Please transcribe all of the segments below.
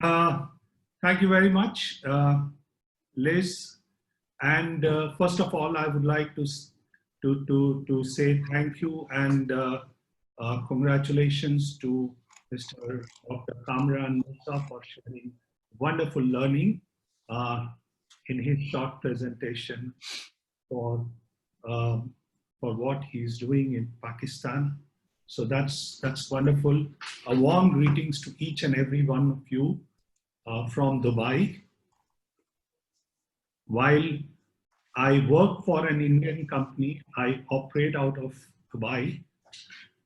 Uh, Thank you very much, Liz. And first of all, I would like to say thank you and congratulations to Mr. Dr. Kamran Musa for sharing wonderful learning uh, in his short presentation for um, for what he's doing in Pakistan. So that's wonderful. A warm greetings to each and every one of you from Dubai. While I work for an Indian company, I operate out of Dubai.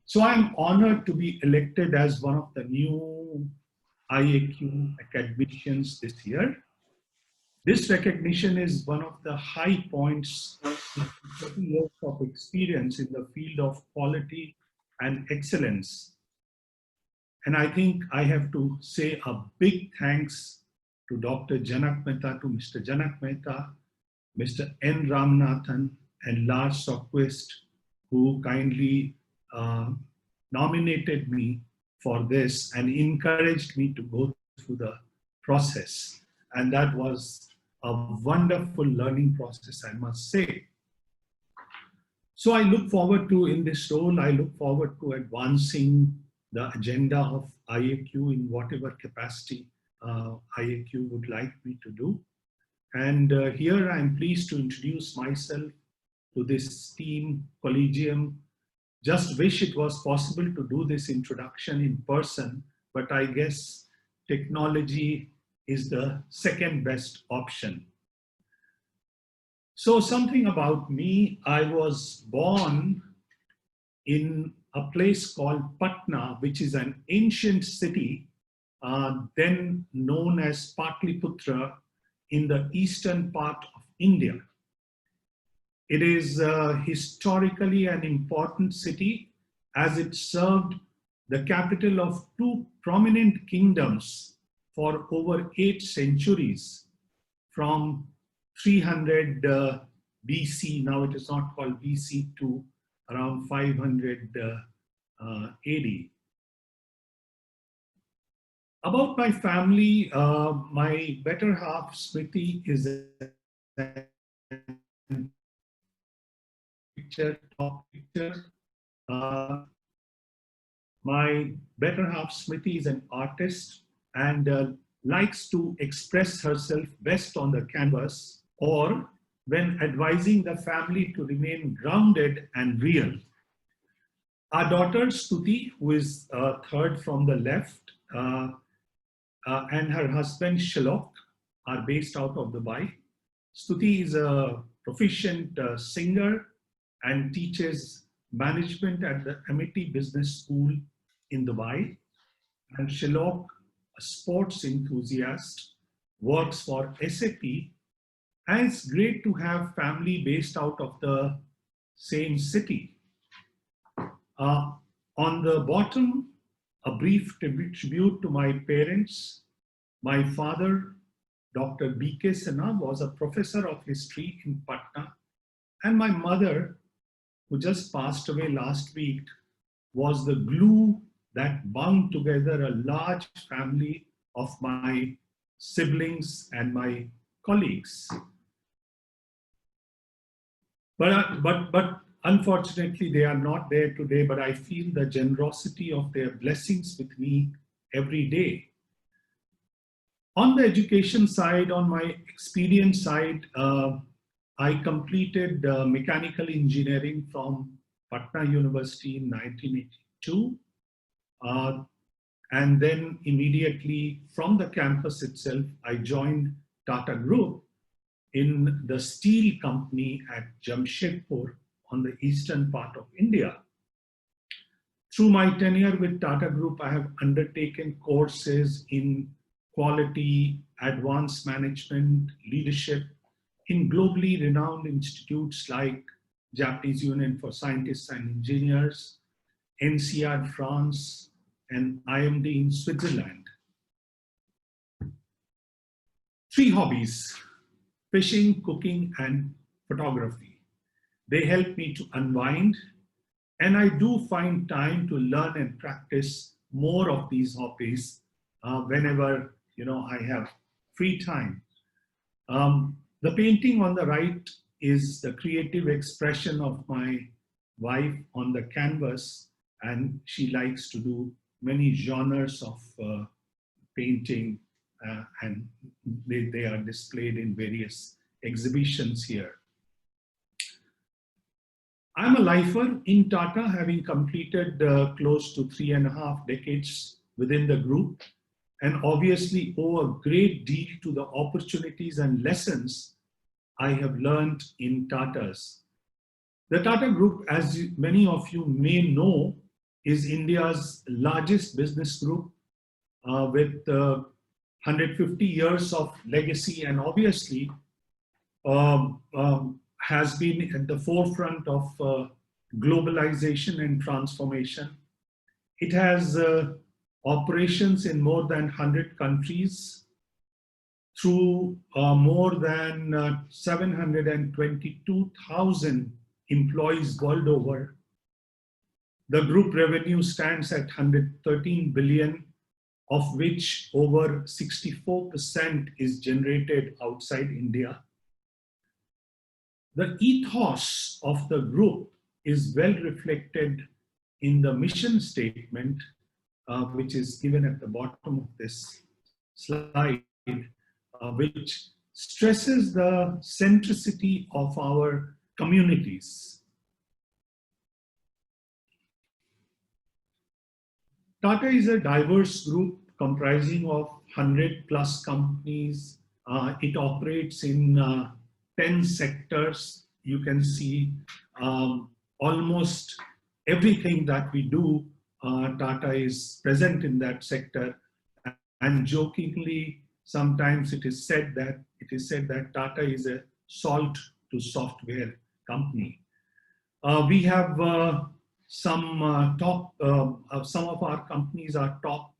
So I'm honored to be elected as one of the new IAQ academicians this year. This recognition is one of the high points in 30 years of experience in the field of quality and excellence. And I think I have to say a big thanks to Dr. Janak Mehta, to Mr. Janak Mehta, Mr. N. Ramanathan, and Lars Soquist, who kindly nominated me for this and encouraged me to go through the process. And that was a wonderful learning process, I must say. So I look forward to, in this role, I look forward to advancing the agenda of IAQ in whatever capacity IAQ would like me to do. And here I'm pleased to introduce myself to this team collegium. Just wish it was possible to do this introduction in person, but I guess technology is the second best option. So something about me, I was born in a place called Patna, which is an ancient city, then known as Patliputra, in the eastern part of India. It is historically an important city as it served the capital of two prominent kingdoms for over 8 centuries, from 300 BC, now it is not called BC, to around 500 AD. About my family, my better half Smriti is a top picture. My better half Smriti is an artist and likes to express herself best on the canvas or when advising the family to remain grounded and real. Our daughter Stuti, who is third from the left, and her husband Shalok are based out of Dubai. Stuti is a proficient singer and teaches management at the Amity Business School in Dubai. And Shalok, a sports enthusiast, works for SAP. And it's great to have family based out of the same city. On the bottom, a brief tribute to my parents. My father, Dr. B.K. Sinha, was a professor of history in Patna, and my mother, who just passed away last week, was the glue that bound together a large family of my siblings and my colleagues. But unfortunately, they are not there today, but I feel the generosity of their blessings with me every day. On the education side, on my experience side, I completed mechanical engineering from Patna University in 1982. And then immediately from the campus itself, I joined Tata Group in the steel company at Jamshedpur on the eastern part of India. Through my tenure with Tata Group, I have undertaken courses in quality, advanced management, leadership in globally renowned institutes like Japanese Union for Scientists and Engineers, NCR France, and IMD in Switzerland. 3 hobbies: fishing, cooking, and photography. They help me to unwind, and I do find time to learn and practice more of these hobbies whenever I have free time. The painting on the right is the creative expression of my wife on the canvas, and she likes to do many genres of painting, and they are displayed in various exhibitions here. I'm a lifer in Tata, having completed close to 3.5 decades within the group, and obviously owe a great deal to the opportunities and lessons I have learned in Tata's. The Tata Group, as many of you may know, is India's largest business group with 150 years of legacy, and obviously has been at the forefront of globalization and transformation. It has operations in more than 100 countries through more than 722,000 employees world over. The group revenue stands at 113 billion, of which over 64% is generated outside India. The ethos of the group is well reflected in the mission statement, which is given at the bottom of this slide, which stresses the centricity of our communities. Tata is a diverse group comprising of 100 plus companies. It operates in 10 sectors. You can see almost everything that we do, Tata is present in that sector. And jokingly, sometimes it is said that Tata is a salt to software company. We have some of our companies are top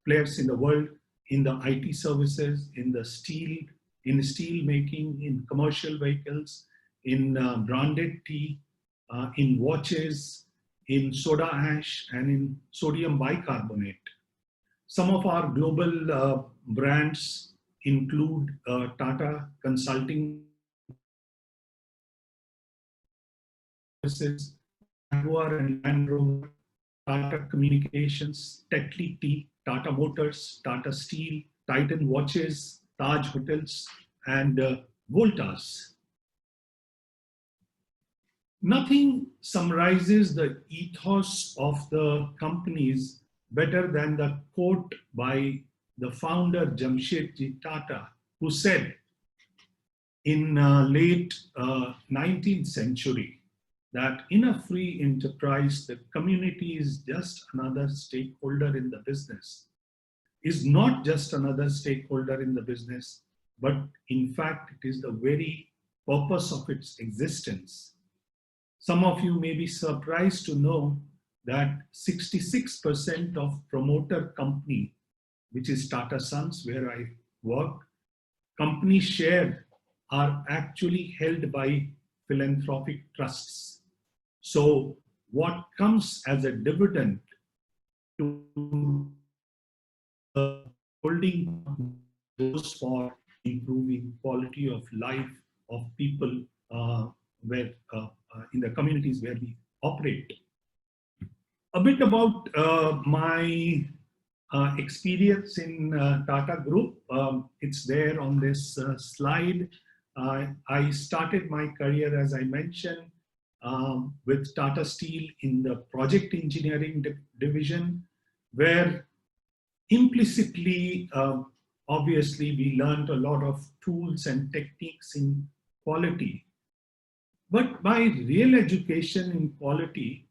players in the world in the IT services, in the steel making, in commercial vehicles, in branded tea, in watches, in soda ash, and in sodium bicarbonate. Some of our global brands include Tata Consulting Services, Jaguar and Land Rover, Tata Communications, Tetley Tea, Tata Motors, Tata Steel, Titan Watches, Taj Hotels, and Voltas. Nothing summarizes the ethos of the companies better than the quote by the founder Jamshedji Tata, who said in late 19th century that in a free enterprise, the community is just another stakeholder in the business, is not just another stakeholder in the business, but in fact, it is the very purpose of its existence. Some of you may be surprised to know that 66% of promoter company, which is Tata Sons, where I work, company share are actually held by philanthropic trusts. So what comes as a dividend to the holding goes for improving quality of life of people in the communities where we operate. A bit about my experience in Tata Group. It's there on this slide. I started my career, as I mentioned, with Tata Steel in the project engineering division, where implicitly, obviously, we learned a lot of tools and techniques in quality. But my real education in quality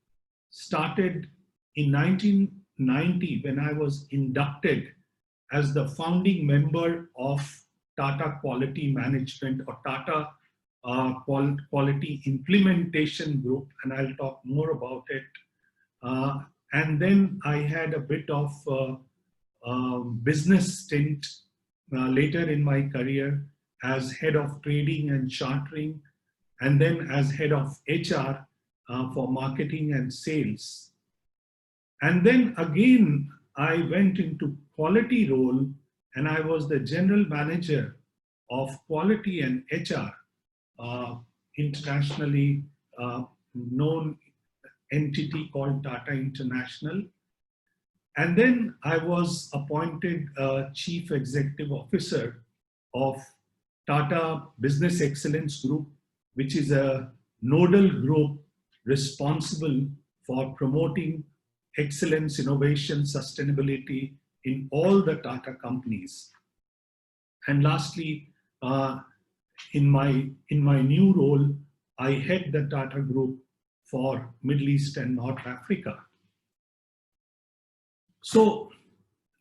started in 1990 when I was inducted as the founding member of Tata Quality Management or Tata Quality Implementation Group, and I'll talk more about it. And then I had a bit of business stint later in my career as head of trading and chartering, and then as head of HR for marketing and sales. And then again, I went into quality role and I was the general manager of quality and HR, internationally known entity called Tata International. And then I was appointed Chief Executive Officer of Tata Business Excellence Group, which is a nodal group responsible for promoting excellence, innovation, sustainability in all the Tata companies. And lastly, in my new role, I head the Tata Group for Middle East and North Africa. So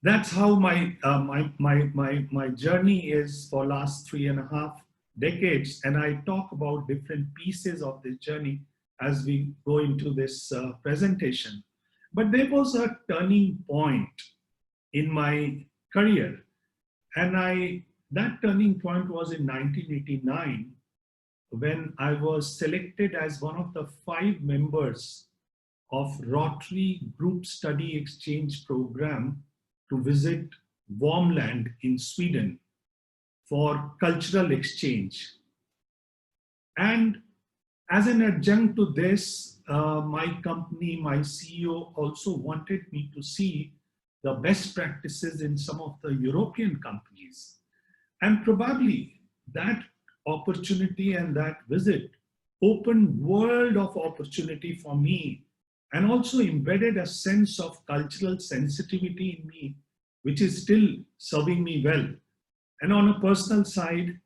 that's how my journey is for last 3.5 decades, and I talk about different pieces of this journey as we go into this presentation. But there was a turning point in my career, and that turning point was in 1989 when I was selected as one of the 5 members of Rotary Group Study Exchange Program to visit Wormland in Sweden for cultural exchange. And as an adjunct to this, my company, my CEO also wanted me to see the best practices in some of the European companies. And probably that opportunity and that visit opened world of opportunity for me, and also embedded a sense of cultural sensitivity in me, which is still serving me well. And on a personal side,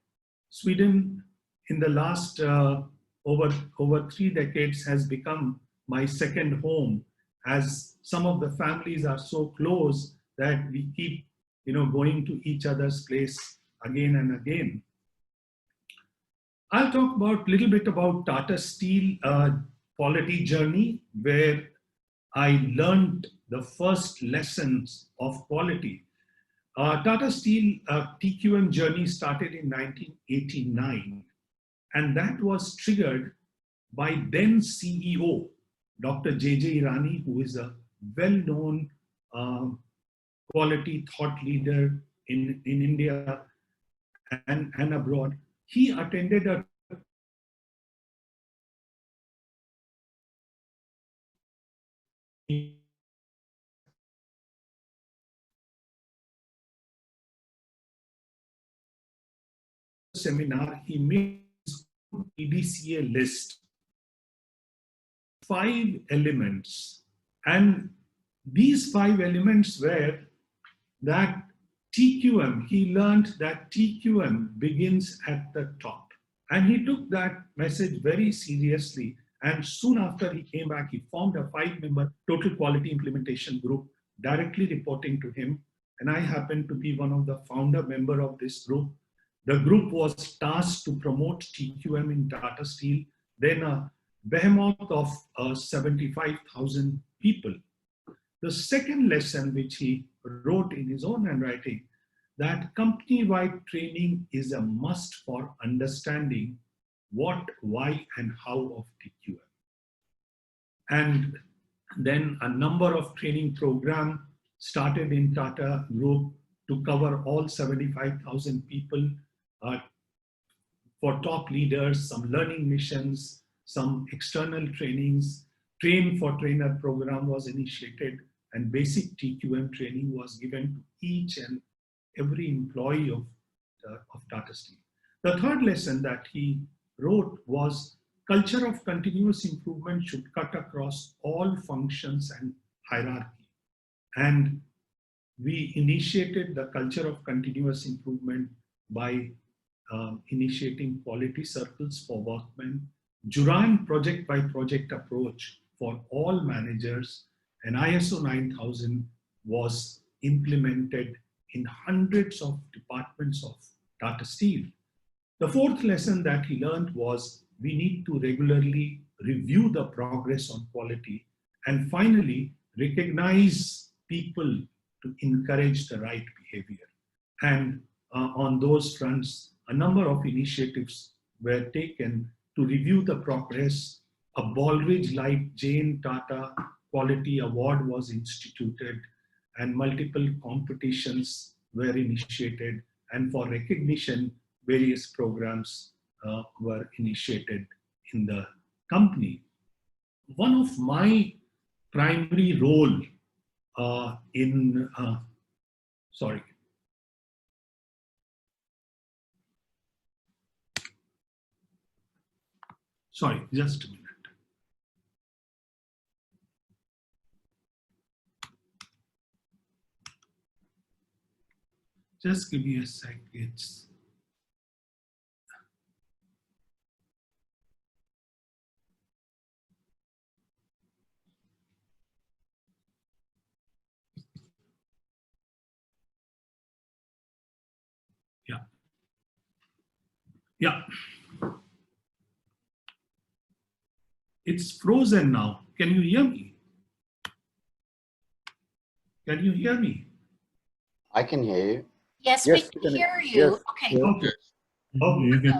Sweden in the last over 3 decades has become my second home, as some of the families are so close that we keep going to each other's place again and again. I'll talk about little bit about Tata Steel quality journey, where I learned the first lessons of quality. Tata Steel TQM journey started in 1989, and that was triggered by then CEO, Dr. J.J. Irani, who is a well-known quality thought leader in India and abroad. He attended a seminar. He made his EDCA list, 5 elements, and these 5 elements were that TQM, he learned that TQM begins at the top. And he took that message very seriously. And soon after he came back, he formed a 5-member total quality implementation group directly reporting to him. And I happened to be one of the founder member of this group. The group was tasked to promote TQM in Tata Steel, then a behemoth of 75,000 people. The second lesson, which he wrote in his own handwriting, that company-wide training is a must for understanding what, why, and how of TQM. And then a number of training programs started in Tata Group to cover all 75,000 people for top leaders, some learning missions, some external trainings. Train for Trainer program was initiated, and basic TQM training was given to each and every employee of Tata Steel. The third lesson that he wrote was culture of continuous improvement should cut across all functions and hierarchy. And we initiated the culture of continuous improvement by initiating quality circles for workmen, Juran project by project approach for all managers, and ISO 9000 was implemented in hundreds of departments of Tata Steel. The fourth lesson that he learned was we need to regularly review the progress on quality, and finally recognize people to encourage the right behavior. And on those fronts, a number of initiatives were taken to review the progress. A Baldrige-like Jane Tata Quality Award was instituted, and multiple competitions were initiated, and for recognition, various programs were initiated in the company. One of my primary role in, sorry, just a minute. Just give me a sec. It's yeah, yeah. It's frozen now. Can you hear me? Can you hear me? I can hear you. Yes, Yes, we can hear you. yes, Okay. yes. Okay. Okay.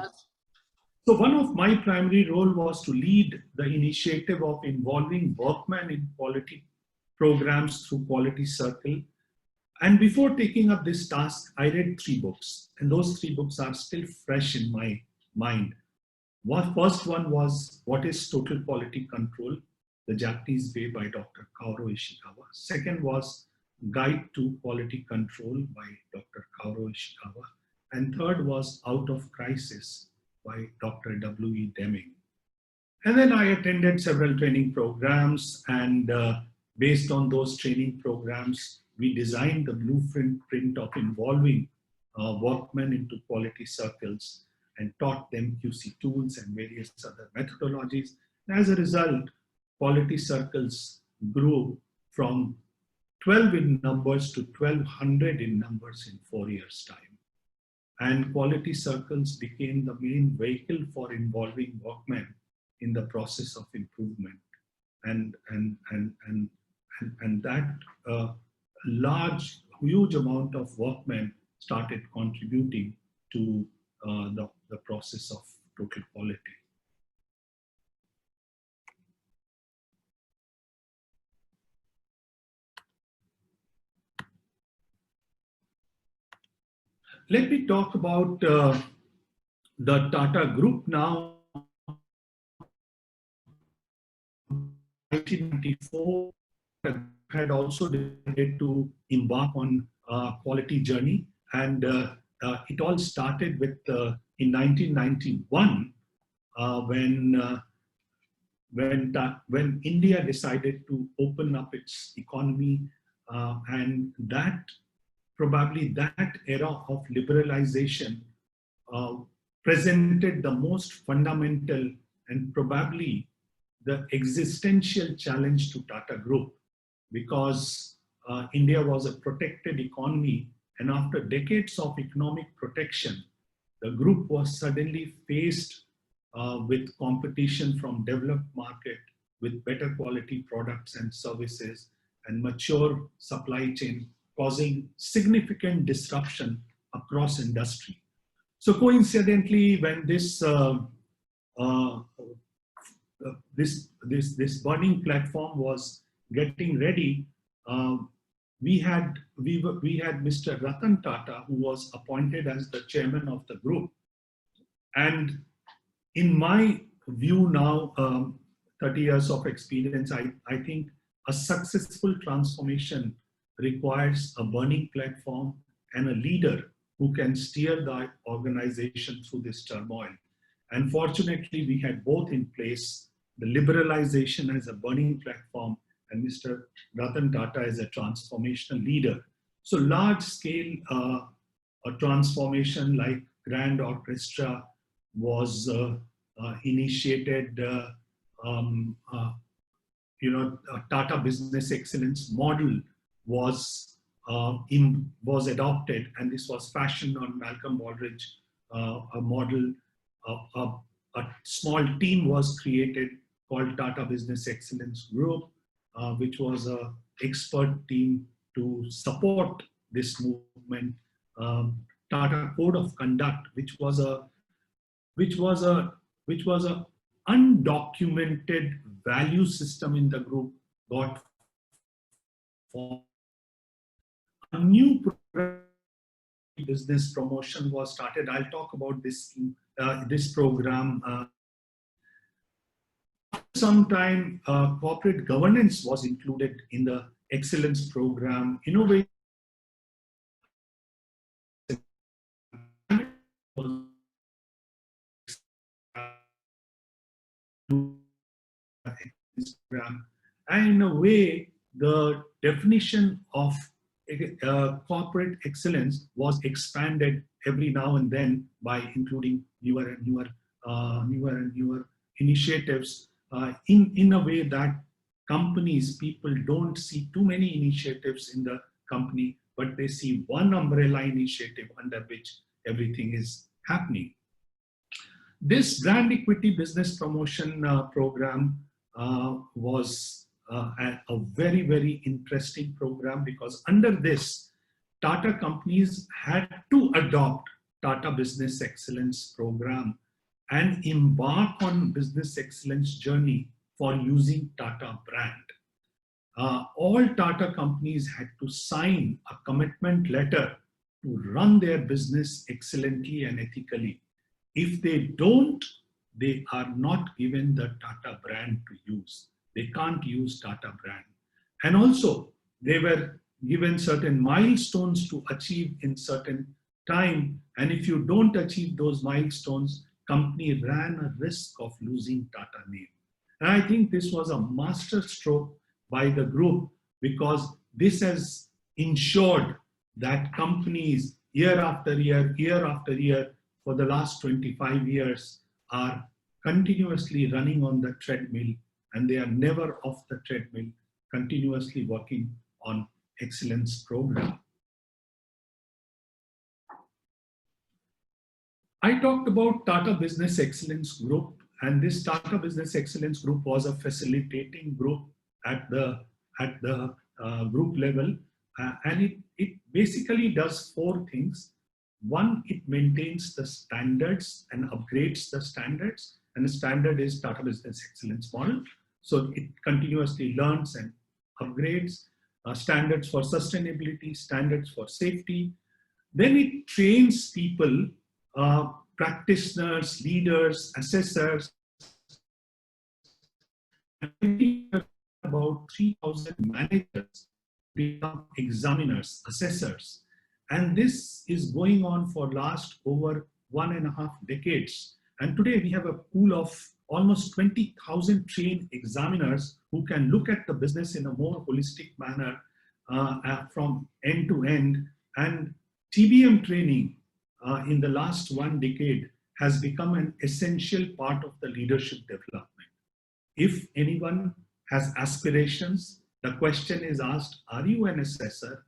So one of my primary role was to lead the initiative of involving workmen in quality programs through Quality Circle. And before taking up this task, I read 3 books, and those 3 books are still fresh in my mind. First one was What is Total Quality Control? The Japanese Way by Dr. Kaoru Ishikawa. Second was Guide to Quality Control by Dr. Kaoru Ishikawa. And third was Out of Crisis by Dr. W.E. Deming. And then I attended several training programs, and based on those training programs, we designed the blueprint of involving workmen into quality circles and taught them QC tools and various other methodologies. And as a result, quality circles grew from 12 in numbers to 1,200 in numbers in 4 years' time. And quality circles became the main vehicle for involving workmen in the process of improvement, and that huge amount of workmen started contributing to the process of total quality. Let me talk about the Tata Group now. 1994 had also decided to embark on a quality journey, and it all started with in 1991 when India decided to open up its economy, and that era of liberalization presented the most fundamental and probably the existential challenge to Tata Group, because India was a protected economy, and after decades of economic protection, the group was suddenly faced with competition from developed market with better quality products and services and mature supply chain, causing significant disruption across industry. So coincidentally, when this this burning platform was getting ready, we had Mr. Ratan Tata, who was appointed as the chairman of the group. And in my view now, 30 years of experience, I think a successful transformation requires a burning platform and a leader who can steer the organization through this turmoil. And fortunately, we had both in place, the liberalization as a burning platform and Mr. Ratan Tata as a transformational leader. So large scale a transformation like Grand Orchestra was initiated, a Tata Business Excellence model was adopted, and this was fashioned on Malcolm Baldrige, a model. A small team was created called Tata Business Excellence Group, which was an expert team to support this movement. Tata Code of Conduct, which was a undocumented value system in the group, got formed. A new program business promotion was started. I'll talk about this program. Sometime corporate governance was included in the excellence program. Innovation program, and in a way, the definition of corporate excellence was expanded every now and then by including newer and newer initiatives in a way that people don't see too many initiatives in the company, but they see one umbrella initiative under which everything is happening. This brand equity business promotion program was a very, very interesting program, because under this, Tata companies had to adopt Tata Business Excellence program and embark on business excellence journey for using Tata brand. All Tata companies had to sign a commitment letter to run their business excellently and ethically. If they don't, they are not given the Tata brand to use. They can't use Tata brand. And also, they were given certain milestones to achieve in certain time. And if you don't achieve those milestones, company ran a risk of losing Tata name. And I think this was a master stroke by the group, because this has ensured that companies year after year, for the last 25 years are continuously running on the treadmill, and they are never off the treadmill, continuously working on excellence program. I talked about Tata Business Excellence Group, and this Tata Business Excellence Group was a facilitating group at the group level, and it basically does four things. One, it maintains the standards and upgrades the standards, and the standard is Tata Business Excellence Model. So it continuously learns and upgrades standards for sustainability, standards for safety. Then it trains people, practitioners, leaders, assessors. About 3,000 managers become examiners, assessors. And this is going on for last over 1.5 decades. And today we have a pool of almost 20,000 trained examiners who can look at the business in a more holistic manner from end to end. And TBM training in the last 1 decade has become an essential part of the leadership development. If anyone has aspirations, the question is asked, are you an assessor?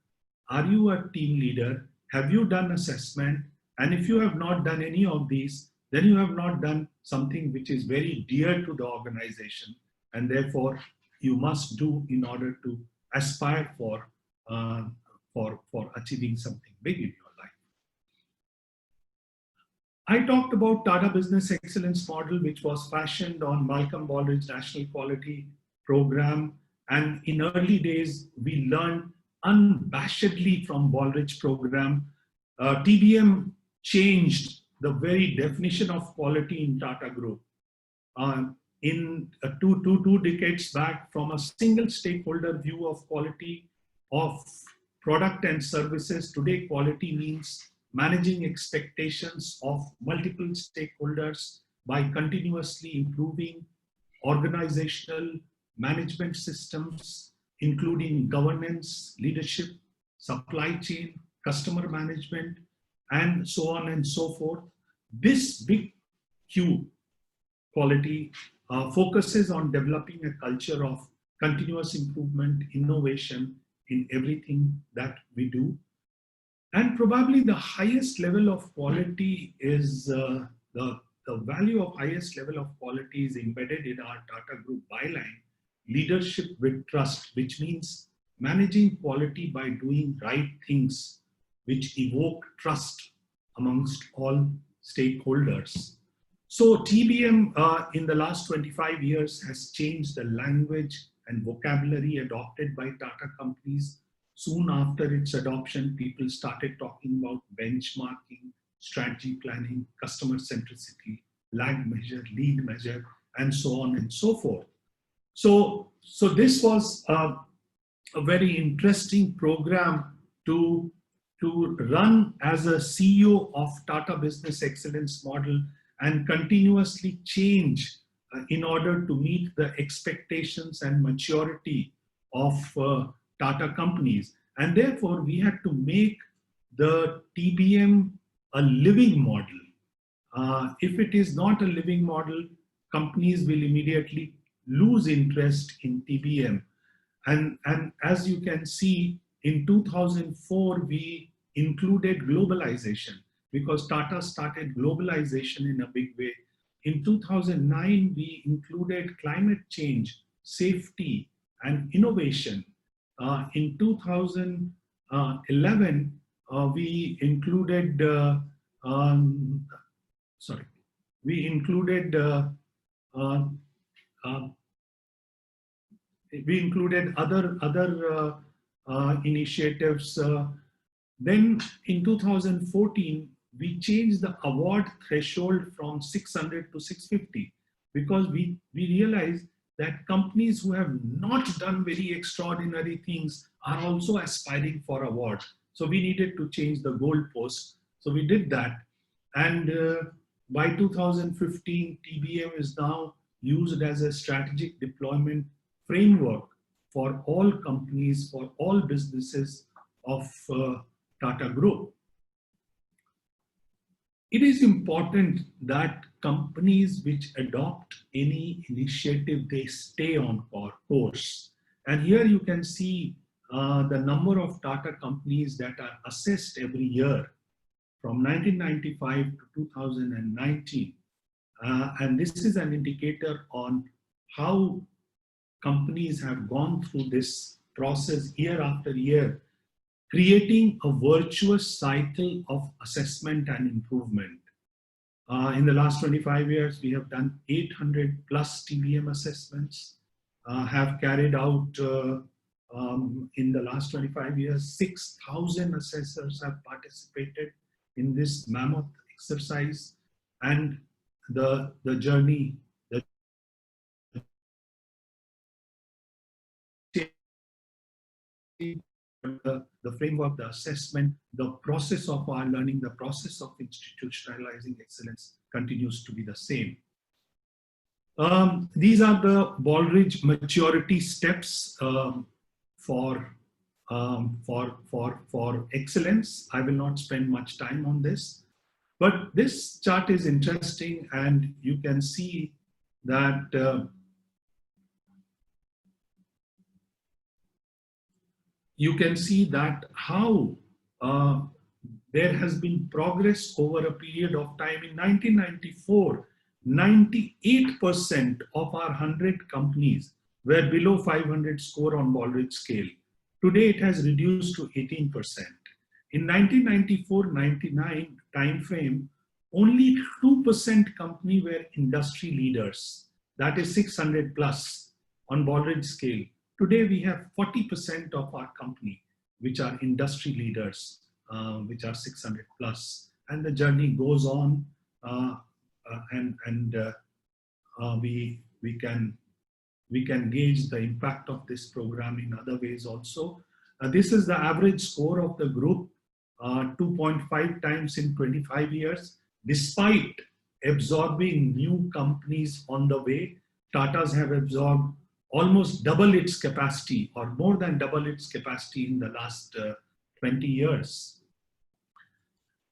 Are you a team leader? Have you done assessment? And if you have not done any of these, then you have not done something which is very dear to the organization, and therefore you must do in order to aspire for achieving something big in your life. I talked about Tata Business Excellence Model, which was fashioned on Malcolm Baldrige National Quality Program, and in early days we learned unabashedly from Baldrige program. TBM changed the very definition of quality in Tata Group. In two decades back, from a single stakeholder view of quality of product and services, today quality means managing expectations of multiple stakeholders by continuously improving organizational management systems, including governance, leadership, supply chain, customer management, and so on and so forth. This big Q quality focuses on developing a culture of continuous improvement, innovation in everything that we do. And probably the highest level of quality is the value of highest level of quality is embedded in our Tata Group byline, leadership with trust, which means managing quality by doing right things which evoke trust amongst all stakeholders. So TBM in the last 25 years has changed the language and vocabulary adopted by Tata companies. soon after its adoption, people started talking about benchmarking, strategy planning, customer centricity, lag measure, lead measure, and so on and so forth. So this was a very interesting program to run as a CEO of Tata Business Excellence Model and continuously change in order to meet the expectations and maturity of Tata companies. And therefore, we had to make the TBM a living model. If it is not a living model, companies will immediately lose interest in TBM. And as you can see, in 2004, we included globalization because Tata started globalization in a big way. In 2009, we included climate change, safety, and innovation. In 2011, we included, we included other initiatives. Then in 2014, we changed the award threshold from 600 to 650 because we realized that companies who have not done very extraordinary things are also aspiring for awards. So we needed to change the goalpost. So we did that. And by 2015, TBM is now used as a strategic deployment framework for all companies, for all businesses of Tata Group. It is important that companies which adopt any initiative, they stay on course. And here you can see the number of Tata companies that are assessed every year from 1995 to 2019. And this is an indicator on how companies have gone through this process year after year, creating a virtuous cycle of assessment and improvement. In the last 25 years, we have done 800 plus TBM assessments, have carried out in the last 25 years, 6,000 assessors have participated in this mammoth exercise, and the journey, the framework, the assessment, the process of our learning, the process of institutionalizing excellence continues to be the same. These are the Baldrige maturity steps for excellence. I will not spend much time on this, but this chart is interesting, and you can see that how there has been progress over a period of time. In 1994, 98% of our 100 companies were below 500 score on Baldrige scale. Today, it has reduced to 18%. In 1994-99 timeframe, only 2% company were industry leaders. That is 600 plus on Baldrige scale. Today, we have 40% of our company which are industry leaders, which are 600 plus. And the journey goes on, we can gauge the impact of this program in other ways also. This is the average score of the group, 2.5 times in 25 years. Despite absorbing new companies on the way, Tatas have absorbed almost double its capacity, or more than double its capacity in the last 20 years.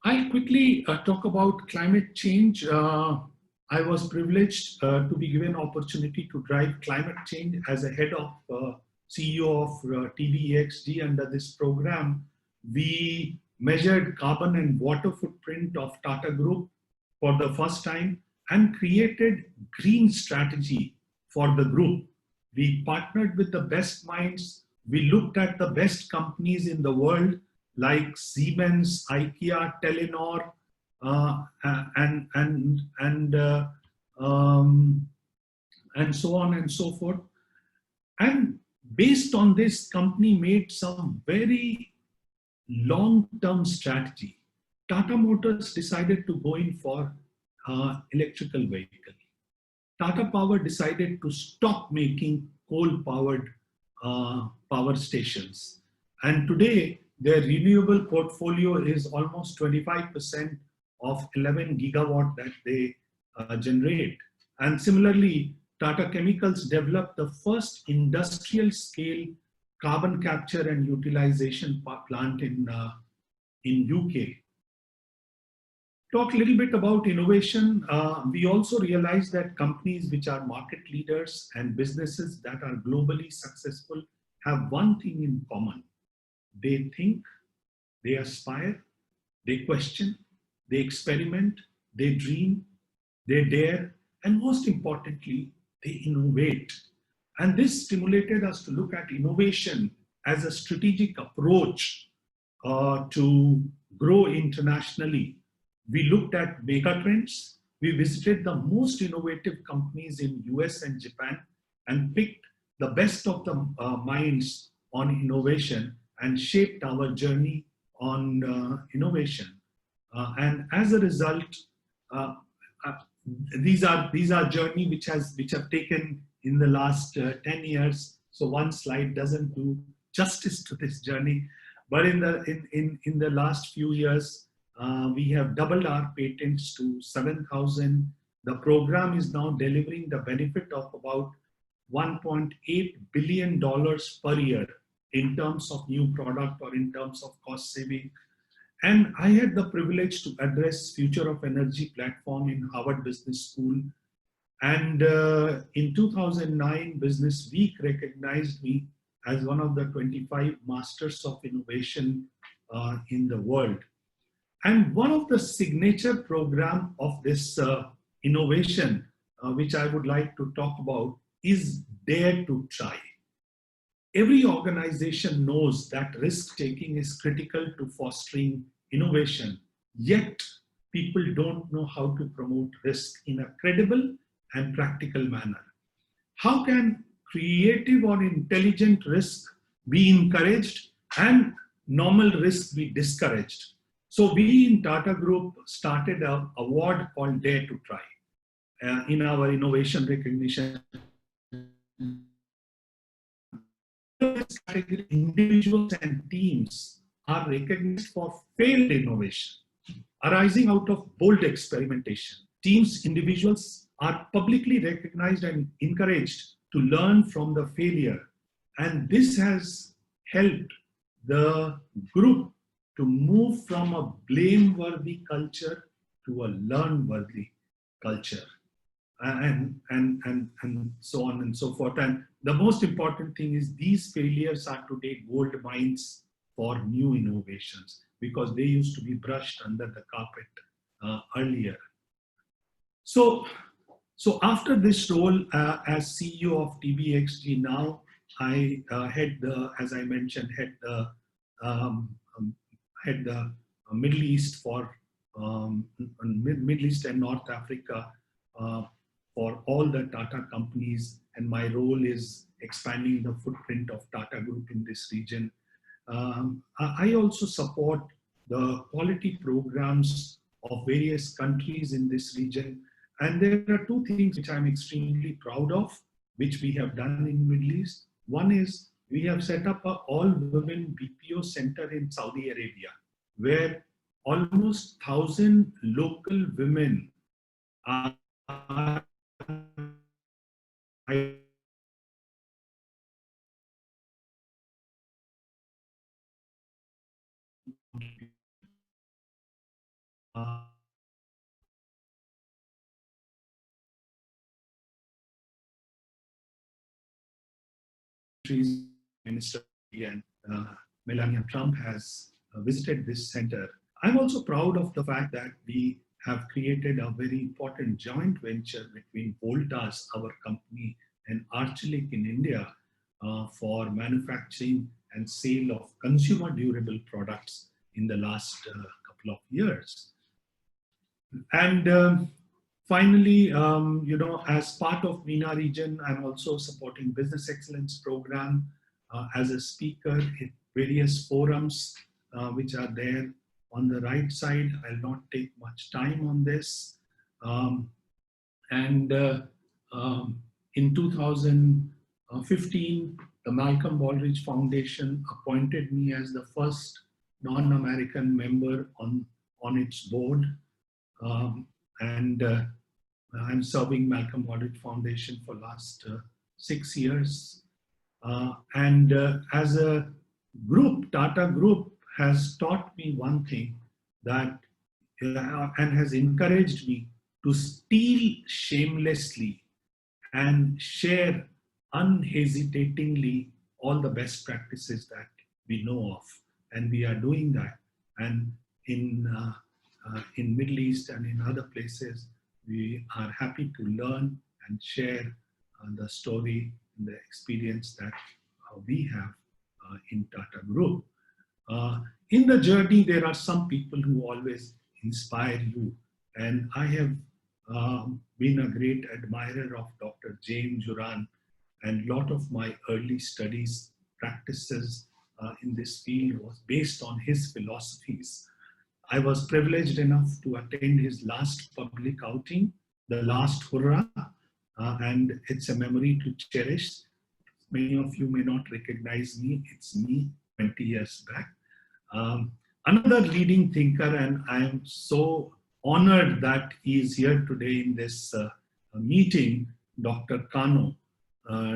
I'll quickly talk about climate change. I was privileged to be given opportunity to drive climate change as a head of CEO of TBEXD. Under this program, we measured carbon and water footprint of Tata Group for the first time and created green strategy for the group. We partnered with the best minds. We looked at the best companies in the world like Siemens, IKEA, Telenor, and so on and so forth. And Based on this, company made some very long-term strategy. Tata Motors decided to go in for electrical vehicle. Tata Power decided to stop making coal-powered power stations. And today, their renewable portfolio is almost 25% of 11 gigawatt that they generate. And similarly, Tata Chemicals developed the first industrial scale carbon capture and utilization plant in UK. Talk a little bit about innovation. We also realize that companies which are market leaders and businesses that are globally successful have one thing in common. They think, they aspire, they question, they experiment, they dream, they dare, and most importantly, they innovate. And this stimulated us to look at innovation as a strategic approach to grow internationally. We looked at mega trends. We visited the most innovative companies in US and Japan and picked the best of the minds on innovation and shaped our journey on innovation. And as a result, uh, uh, these are journey which have taken in the last 10 years. So one slide doesn't do justice to this journey. But in the last few years, we have doubled our patents to 7,000. The program is now delivering the benefit of about $1.8 billion per year in terms of new product or in terms of cost saving. And I had the privilege to address Future of Energy platform in Harvard Business School. And in 2009, Business Week recognized me as one of the 25 masters of innovation in the world. And one of the signature program of this innovation, which I would like to talk about, is Dare to Try. Every organization knows that risk-taking is critical to fostering innovation, yet people don't know how to promote risk in a credible and practical manner. How can creative or intelligent risk be encouraged and normal risk be discouraged? So we in Tata Group started an award called Dare to Try in our innovation recognition. Individuals and teams are recognized for failed innovation arising out of bold experimentation. Teams, individuals are publicly recognized and encouraged to learn from the failure. And this has helped the group to move from a blame-worthy culture to a learn-worthy culture. And so on and so forth. And the most important thing is these failures are today gold mines for new innovations because they used to be brushed under the carpet earlier. So after this role as CEO of TBXG, now I head the, as I mentioned, head the Middle East for Middle East and North Africa for all the Tata companies, and my role is expanding the footprint of Tata Group in this region. I also support the quality programs of various countries in this region. And there are two things which I'm extremely proud of, which we have done in Middle East. One is we have set up an all-women BPO center in Saudi Arabia, where almost 1,000 local women are Minister and Melania Trump has visited this center. I'm also proud of the fact that we have created a very important joint venture between Voltas, our company, and Archelic in India for manufacturing and sale of consumer durable products in the last couple of years. And finally, as part of MENA region, I'm also supporting business excellence program as a speaker in various forums which are there on the right side. I'll not take much time on this. And in 2015, the Malcolm Baldrige Foundation appointed me as the first non-American member on its board. And I'm serving Malcolm Baldrige Foundation for last 6 years. And as a group, Tata Group has taught me one thing, that and has encouraged me to steal shamelessly and share unhesitatingly all the best practices that we know of, and we are doing that. And in Middle East and in other places, we are happy to learn and share the story and the experience that we have in Tata Group. In the journey, there are some people who always inspire you, and I have been a great admirer of Dr. James Juran, and a lot of my early studies, practices in this field was based on his philosophies. I was privileged enough to attend his last public outing, the last Hurrah, and it's a memory to cherish. Many of you may not recognize me. It's me 20 years back. Another leading thinker, and I am so honored that he is here today in this meeting, Dr. Kano.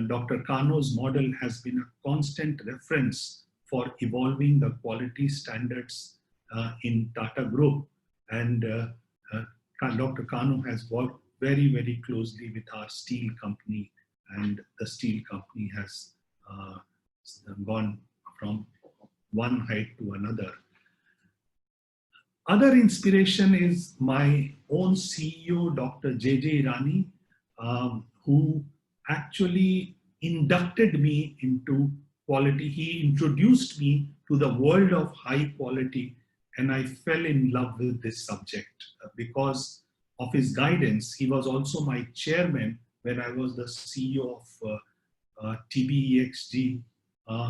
Dr. Kano's model has been a constant reference for evolving the quality standards in Tata Group. And Dr. Kano has worked very, very closely with our steel company, and the steel company has gone from one height to another. Other inspiration is my own CEO, Dr. J.J. Irani, who actually inducted me into quality. He introduced me to the world of high quality, and I fell in love with this subject because of his guidance. He was also my chairman when I was the CEO of TBEXG.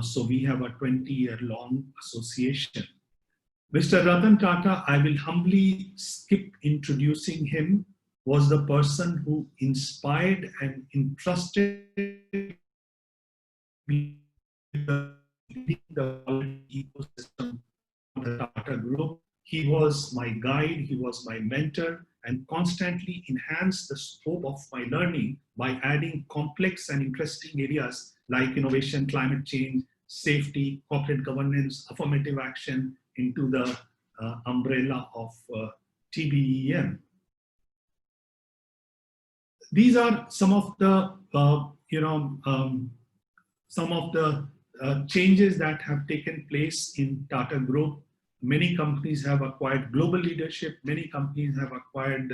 So we have a 20-year-long association. Mr. Ratan Tata, I will humbly skip introducing him, was the person who inspired and entrusted me with the ecosystem of the Tata Group. He was my guide, he was my mentor, and constantly enhanced the scope of my learning by adding complex and interesting areas like innovation, climate change, safety, corporate governance, affirmative action into the umbrella of TBEM. These are some of the, changes that have taken place in Tata Group. Many companies have acquired global leadership. Many companies have acquired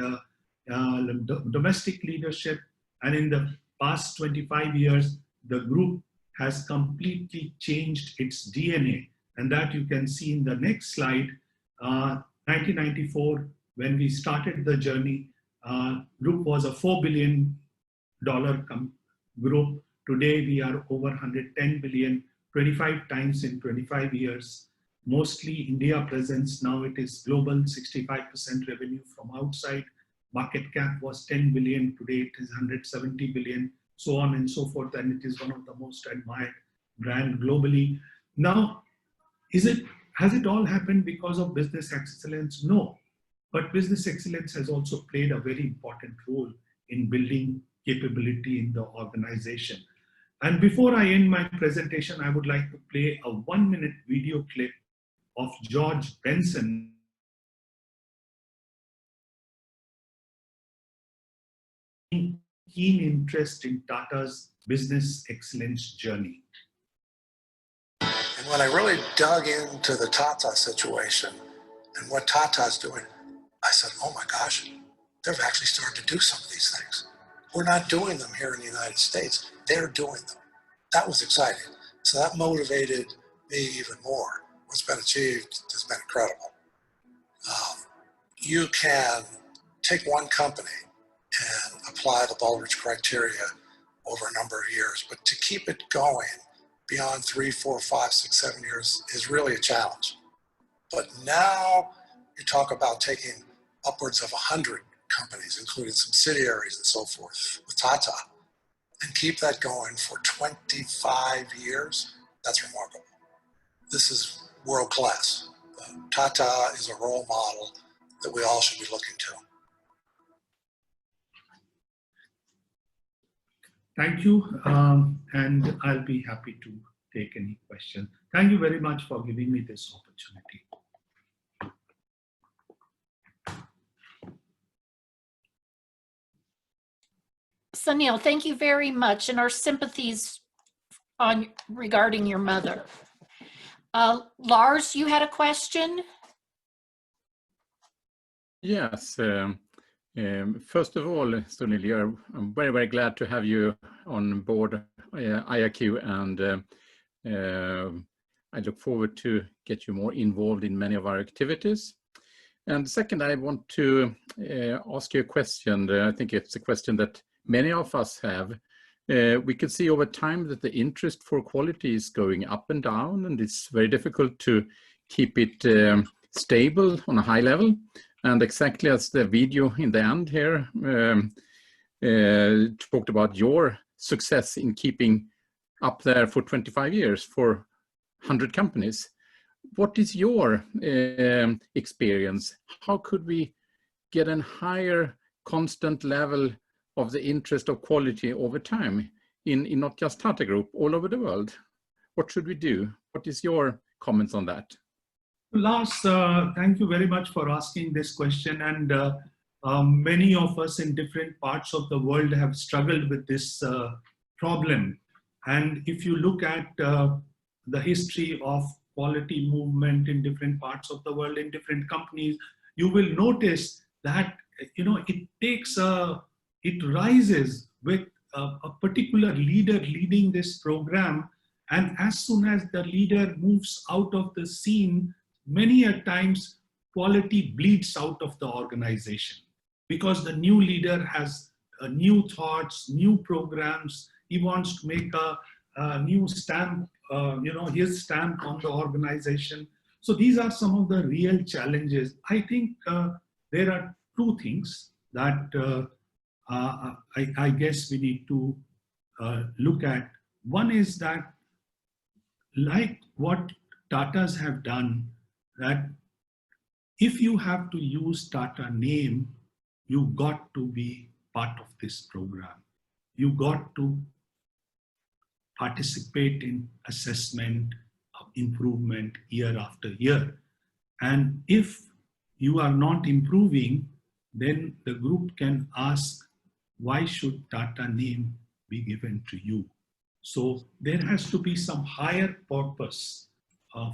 domestic leadership. And in the past 25 years, the group has completely changed its DNA. And that you can see in the next slide. 1994, when we started the journey, group was a $4 billion group. Today, we are over 110 billion, 25 times in 25 years. Mostly India presence. Now it is global, 65% revenue from outside. Market cap was 10 billion. Today it is 170 billion, so on and so forth. And it is one of the most admired brand globally. Now, has it all happened because of business excellence? No. But business excellence has also played a very important role in building capability in the organization. And before I end my presentation, I would like to play a 1-minute video clip of George Benson. Keen interest in Tata's business excellence journey. And when I really dug into the Tata situation and what Tata's doing, I said, oh my gosh, they've actually started to do some of these things. We're not doing them here in the United States. They're doing them. That was exciting. So that motivated me even more. What's been achieved has been incredible. You can take one company and apply the Baldrige criteria over a number of years, but to keep it going beyond 3, 4, 5, 6, 7 years is really a challenge. But now you talk about taking upwards of 100 companies, including subsidiaries and so forth, with Tata, and keep that going for 25 years. That's remarkable. This is world class. Tata is a role model that we all should be looking to. Thank you, and I'll be happy to take any questions. Thank you very much for giving me this opportunity. Sunil, thank you very much, and our sympathies regarding your mother. Lars, you had a question? Yes. First of all, Sunil, I'm very, very glad to have you on board IAQ, and I look forward to get you more involved in many of our activities. And second, I want to ask you a question. I think it's a question that many of us have. We can see over time that the interest for quality is going up and down, and it's very difficult to keep it stable on a high level. And exactly as the video in the end here talked about your success in keeping up there for 25 years for 100 companies. What is your experience? How could we get a higher constant level of the interest of quality over time in not just Tata Group, all over the world? What should we do? What is your comments on that? Lars, thank you very much for asking this question. And many of us in different parts of the world have struggled with this problem. And if you look at the history of quality movement in different parts of the world, in different companies, you will notice that, it rises with a particular leader leading this program. And as soon as the leader moves out of the scene, many a times quality bleeds out of the organization because the new leader has new thoughts, new programs. He wants to make a new stamp, his stamp on the organization. So these are some of the real challenges. I think there are two things that I guess we need to look at. One is that, like what Tatas have done, that if you have to use Tata name, you got to be part of this program. You got to participate in assessment, improvement year after year. And if you are not improving, then the group can ask, why should Tata name be given to you? So there has to be some higher purpose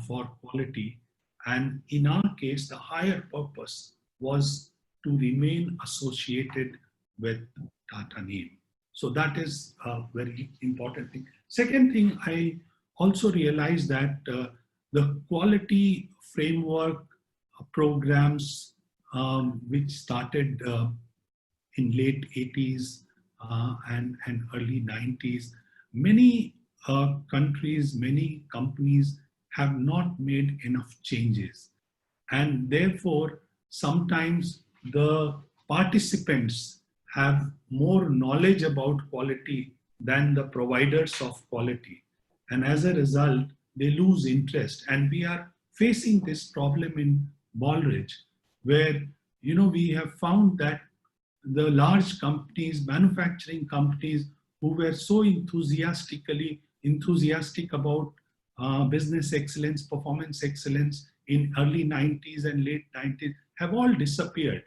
for quality. And in our case, the higher purpose was to remain associated with Tata name. So that is a very important thing. Second thing, I also realized that the quality framework programs which started in late 80s and early 90s, many countries, many companies have not made enough changes. And therefore, sometimes the participants have more knowledge about quality than the providers of quality. And as a result, they lose interest. And we are facing this problem in Ballridge, where we have found that the large companies, manufacturing companies who were so enthusiastic about business excellence, performance excellence in early 90s and late 90s have all disappeared.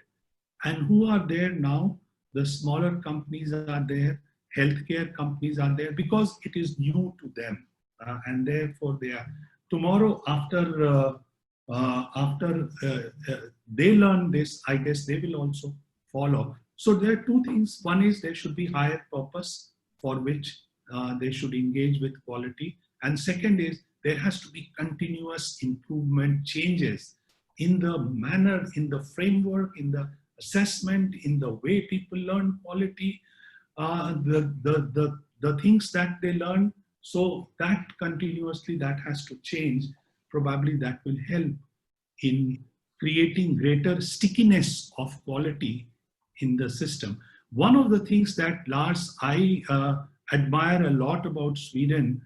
And who are there now? The smaller companies are there, healthcare companies are there, because it is new to them. And therefore they are. Tomorrow, after they learn this, I guess they will also follow. So there are two things. One is there should be higher purpose for which they should engage with quality. And second is there has to be continuous improvement, changes in the manner, in the framework, in the assessment, in the way people learn quality, the things that they learn. So that continuously, that has to change. Probably that will help in creating greater stickiness of quality in the system. One of the things that, Lars, I admire a lot about Sweden,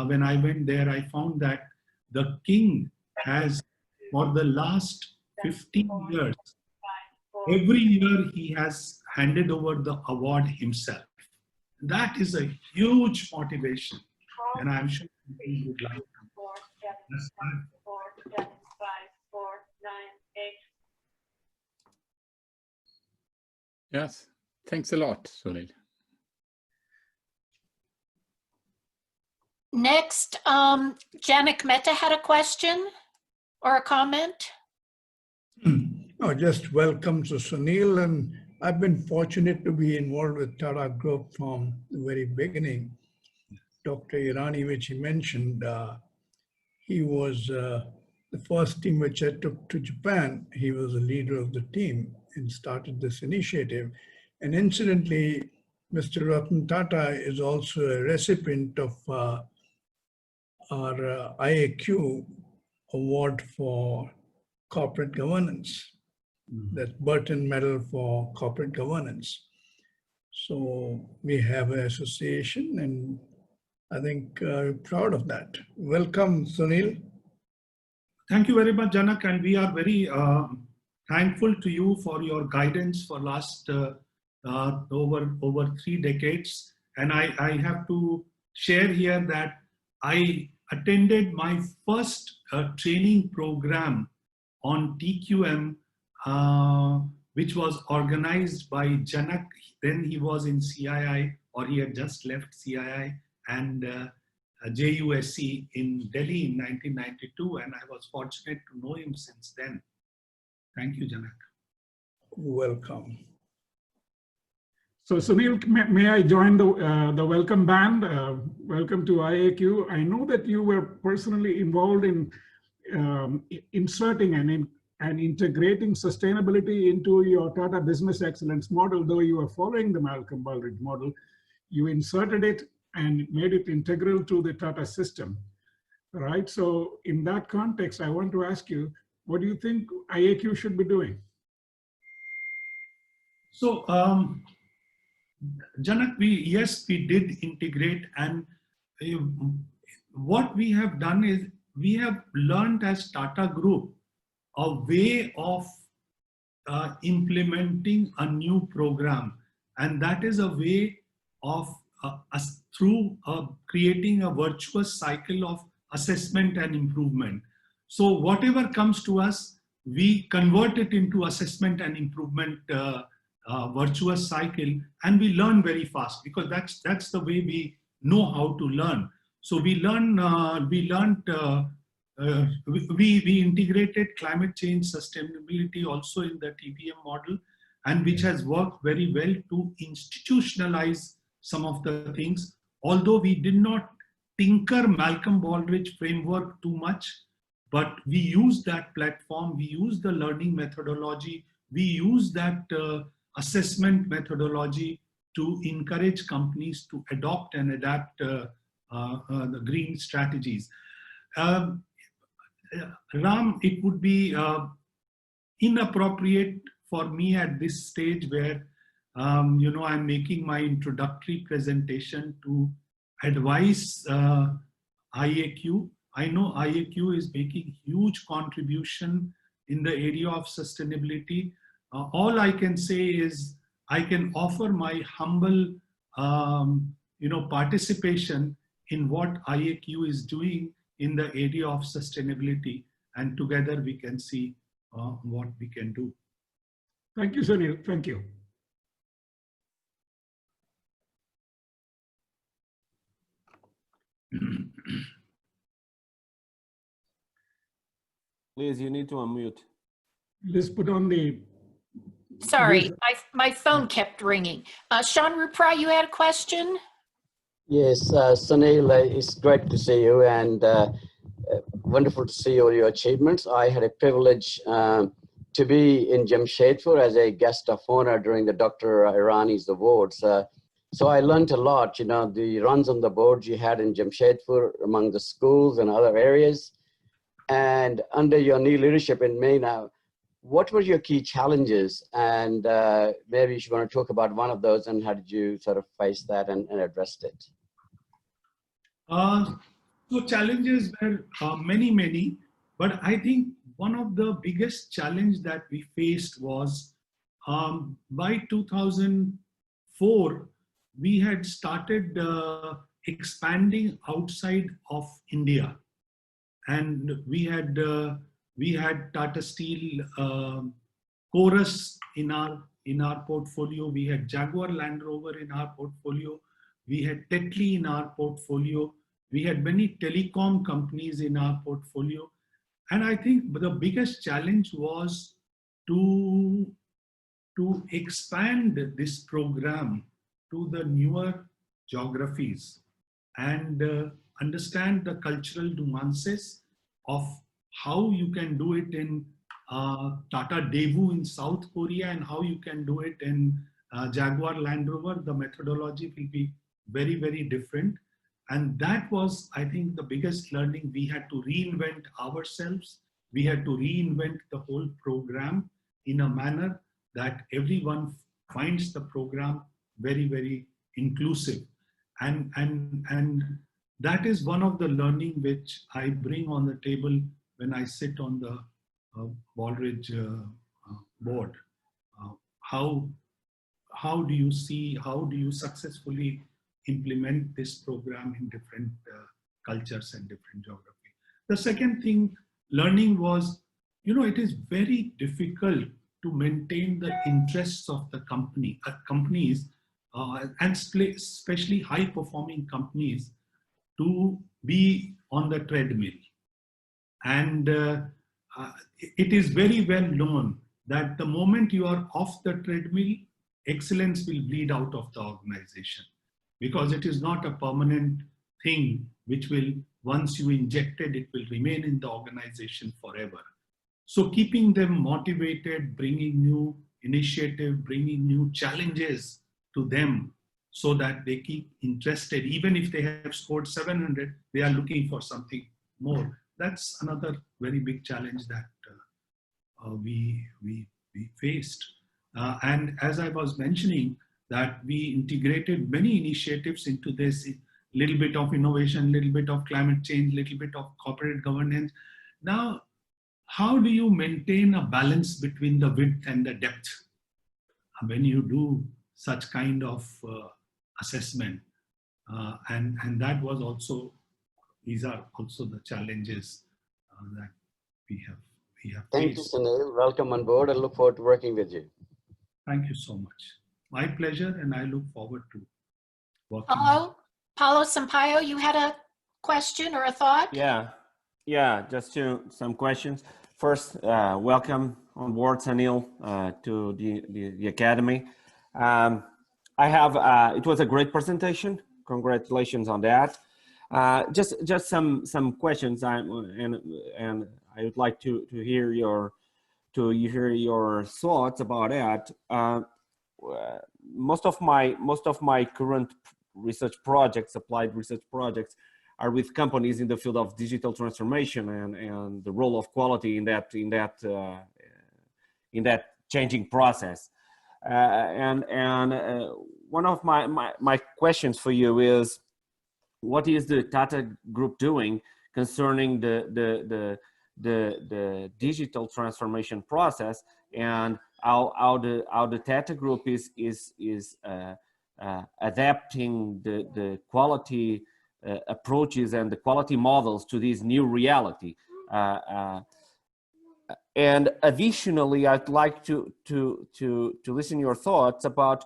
when I went there, I found that the king has, for the last 15 years, every year he has handed over the award himself. That is a huge motivation, and I'm sure people would like to. That's that. Yes, thanks a lot, Sunil. Next, Janak Mehta had a question or a comment. No, just welcome to Sunil, and I've been fortunate to be involved with Tata Group from the very beginning. Dr. Irani, which he mentioned, he was the first team which I took to Japan. He was the leader of the team and started this initiative. And incidentally, Mr. Ratan Tata is also a recipient of our IAQ award for corporate governance. That's Burton Medal for Corporate Governance. So we have an association, and I think proud of that. Welcome, Sunil. Thank you very much, Janak, and we are very thankful to you for your guidance for last over 3 decades. And I have to share here that I attended my first training program on TQM, which was organized by Janak. Then he was in CII, or he had just left CII, and JUSC in Delhi in 1992, and I was fortunate to know him since then. Thank you, Janak. Welcome. So Sunil, may I join the welcome band? Welcome to IAQ. I know that you were personally involved in inserting and integrating sustainability into your Tata Business Excellence model. Though you are following the Malcolm Baldrige model, you inserted it and made it integral to the Tata system, right? So in that context, I want to ask you, what do you think IAQ should be doing? So, Janak, yes, we did integrate, and what we have done is we have learned as Tata Group a way of implementing a new program, and that is a way of through creating a virtuous cycle of assessment and improvement. So whatever comes to us, we convert it into assessment and improvement virtuous cycle, and we learn very fast, because that's the way we know how to learn. So we integrated climate change sustainability also in the TBM model, and which has worked very well to institutionalize some of the things. Although we did not tinker Malcolm Baldrige framework too much, but we used that platform, we used the learning methodology, we used that assessment methodology to encourage companies to adopt and adapt the green strategies. Ram, it would be inappropriate for me at this stage where I'm making my introductory presentation to advise IAQ. I know IAQ is making huge contribution in the area of sustainability. All I can say is I can offer my humble, participation in what IAQ is doing in the area of sustainability, and together we can see what we can do. Thank you, Sunil. Thank you. Please, you need to unmute. Let's put on the... Sorry, my phone kept ringing. Sean Rupra, you had a question? Yes, Sunil, it's great to see you, and wonderful to see all your achievements. I had a privilege to be in Jamshedpur as a guest of honor during the Dr. Irani's awards. So I learned a lot, the runs on the boards you had in Jamshedpur among the schools and other areas. And under your new leadership in May now, what were your key challenges? And maybe you want to talk about one of those and how did you sort of face that and addressed it? So challenges were many, but I think one of the biggest challenge that we faced was by 2004, we had started expanding outside of India, and we had Tata Steel Chorus in our portfolio. We had Jaguar Land Rover in our portfolio. We had Tetley in our portfolio. We had many telecom companies in our portfolio. And I think the biggest challenge was to expand this program to the newer geographies and understand the cultural nuances of how you can do it in Tata Daewoo in South Korea and how you can do it in Jaguar Land Rover. The methodology will be very, very different. And that was, I think, the biggest learning. We had to reinvent ourselves. We had to reinvent the whole program in a manner that everyone finds the program very, very inclusive. And that is one of the learning which I bring on the table when I sit on the Baldridge board. How do you successfully implement this program in different cultures and different geography? The second thing, learning was, it is very difficult to maintain the interests of the companies, and especially high-performing companies, to be on the treadmill. And it is very well known that the moment you are off the treadmill, excellence will bleed out of the organization, because it is not a permanent thing which will, once you injected, it will remain in the organization forever. So keeping them motivated, bringing new initiative, bringing new challenges to them so that they keep interested. Even if they have scored 700, they are looking for something more. That's another very big challenge that we faced. And as I was mentioning, that we integrated many initiatives into this, a little bit of innovation, little bit of climate change, little bit of corporate governance. Now, how do you maintain a balance between the width and the depth when you do such kind of assessment? And that was also, these are also the challenges that we have Thank you, faced. Sunil. Welcome on board. I look forward to working with you. Thank you so much. My pleasure, and I look forward to working. Paulo Sampaio, you had a question or a thought? Yeah, just some questions. First, welcome on board, Sunil, to the Academy. It was a great presentation. Congratulations on that. Just some questions, and I would like to hear your thoughts about that. Most of my current research projects, applied research projects, are with companies in the field of digital transformation and the role of quality in that changing process. One of my questions for you is, what is the Tata Group doing concerning the digital transformation process, and how the Tata Group is adapting the quality approaches and the quality models to this new reality? And additionally, I'd like to listen your thoughts about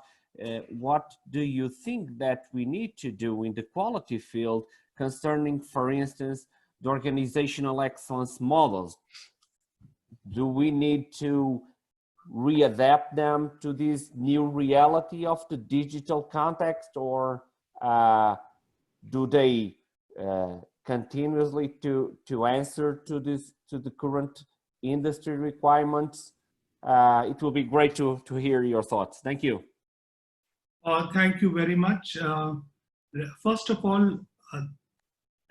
what do you think that we need to do in the quality field concerning, for instance, the organizational excellence models. Do we need to readapt them to this new reality of the digital context, or do they continuously to answer to the current industry requirements? It will be great to hear your thoughts. Thank you. Thank you very much. First of all,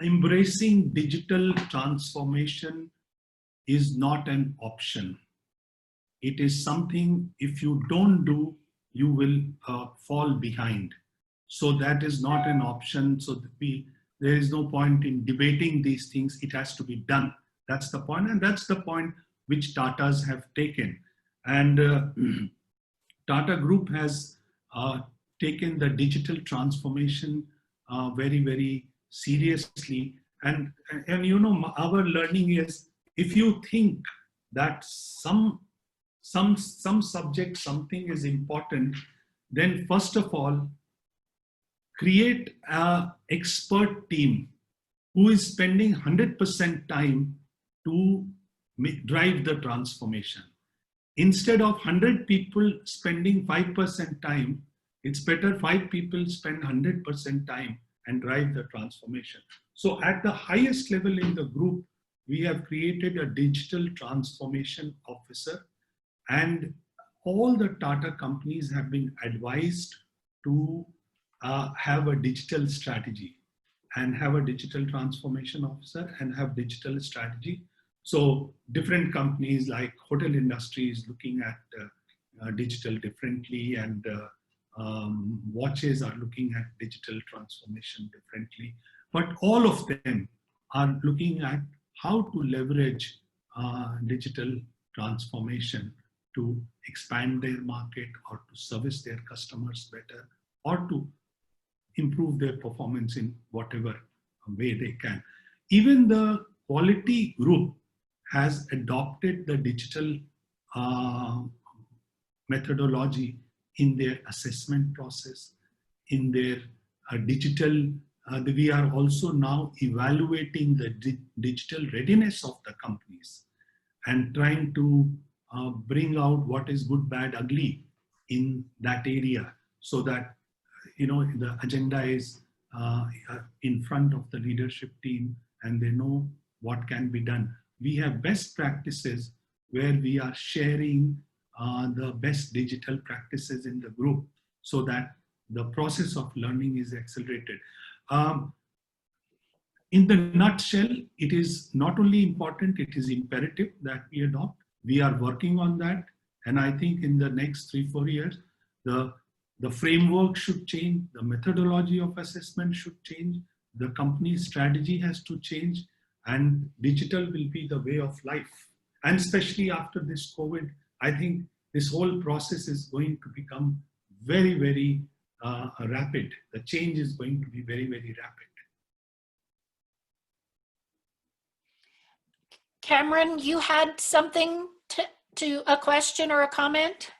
embracing digital transformation is not an option. It is something, if you don't do, you will fall behind. So that is not an option. So there is no point in debating these things. It has to be done. That's the point. And that's the point which Tatas have taken. And Tata Group has taken the digital transformation very, very seriously. And you know, our learning is, if you think that some subject, something is important, then first of all, create an expert team who is spending 100% time to drive the transformation. Instead of 100 people spending 5% time, it's better 5 people spend 100% time and drive the transformation. So at the highest level in the group, we have created a digital transformation officer, and all the Tata companies have been advised to have a digital strategy and have a digital transformation officer and have digital strategy. So different companies like hotel industry is looking at digital differently, and watches are looking at digital transformation differently. But all of them are looking at how to leverage digital transformation to expand their market or to service their customers better or to improve their performance in whatever way they can. Even the quality group has adopted the digital methodology in their assessment process, in their digital, we are also now evaluating the digital readiness of the companies and trying to bring out what is good, bad, ugly in that area, so that, you know, the agenda is in front of the leadership team and they know what can be done. We have best practices where we are sharing the best digital practices in the group so that the process of learning is accelerated. In the nutshell, it is not only important, it is imperative that we adopt. We are working on that. And I think in the next 3-4 years, the framework should change, the methodology of assessment should change, the company's strategy has to change, and digital will be the way of life. And especially after this COVID, I think this whole process is going to become very, very rapid. The change is going to be very, very rapid. Cameron, you had something to a question or a comment?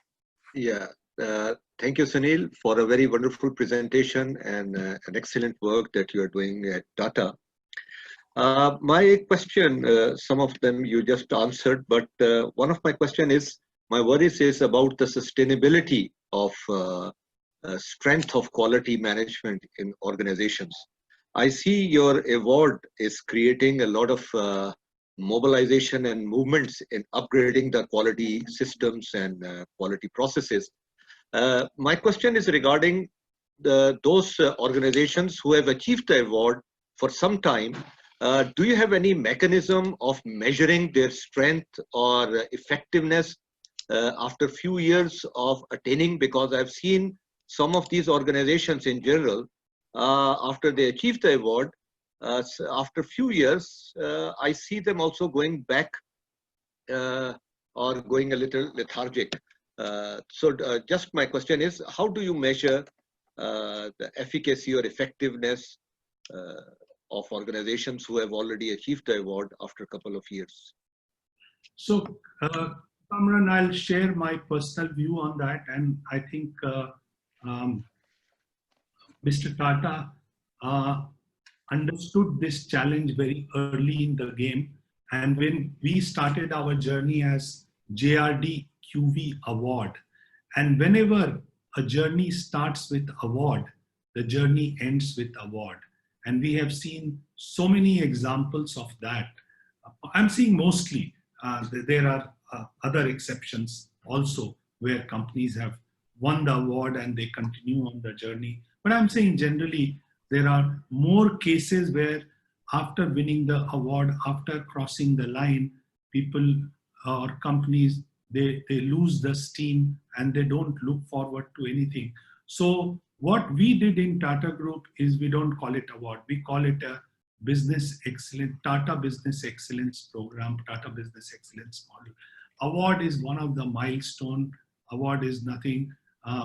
Yeah, thank you, Sunil, for a very wonderful presentation and an excellent work that you are doing at Tata. My question, some of them you just answered, but one of my question is, my worries is about the sustainability of strength of quality management in organizations. I see your award is creating a lot of mobilization and movements in upgrading the quality systems and quality processes. My question is regarding those organizations who have achieved the award for some time. Do you have any mechanism of measuring their strength or effectiveness after a few years of attaining? Because I've seen some of these organizations in general, after they achieve the award, after a few years, I see them also going back or going a little lethargic. So just my question is, how do you measure the efficacy or effectiveness of organizations who have already achieved the award after a couple of years? So, Kamran, I'll share my personal view on that. And I think Mr. Tata understood this challenge very early in the game. And when we started our journey as JRD QV Award, and whenever a journey starts with award, the journey ends with award. And we have seen so many examples of that. I'm seeing mostly, there are other exceptions also where companies have won the award and they continue on the journey. But I'm saying generally, there are more cases where after winning the award, after crossing the line, people or companies, they lose the steam and they don't look forward to anything. So what we did in Tata Group is we don't call it award, we call it a business excellence, Tata Business Excellence Program, Tata Business Excellence Model. Award is one of the milestone. Award is nothing.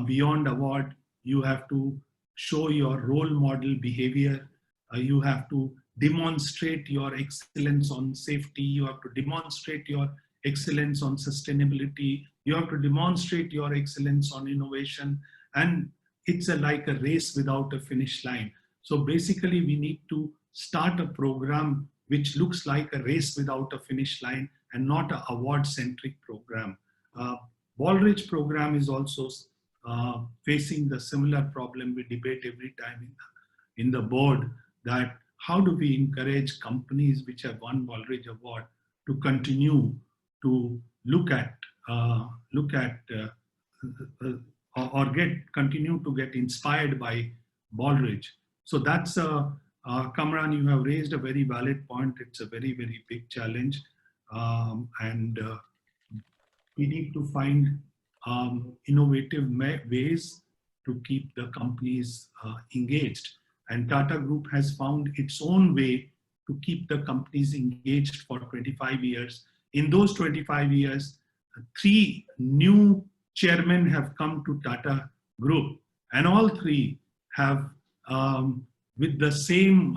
Beyond award, you have to show your role model behavior. You have to demonstrate your excellence on safety. You have to demonstrate your excellence on sustainability. You have to demonstrate your excellence on innovation. And it's like a race without a finish line. So basically, we need to start a program which looks like a race without a finish line and not an award-centric program. Baldrige program is also facing the similar problem we debate every time in the board, that how do we encourage companies which have won Baldrige Award to continue to continue to get inspired by Baldrige. So that's Kamran, you have raised a very valid point. It's a very, very big challenge. And we need to find innovative ways to keep the companies engaged. And Tata Group has found its own way to keep the companies engaged for 25 years. In those 25 years, 3 new chairmen have come to Tata Group, and all 3 have, with the same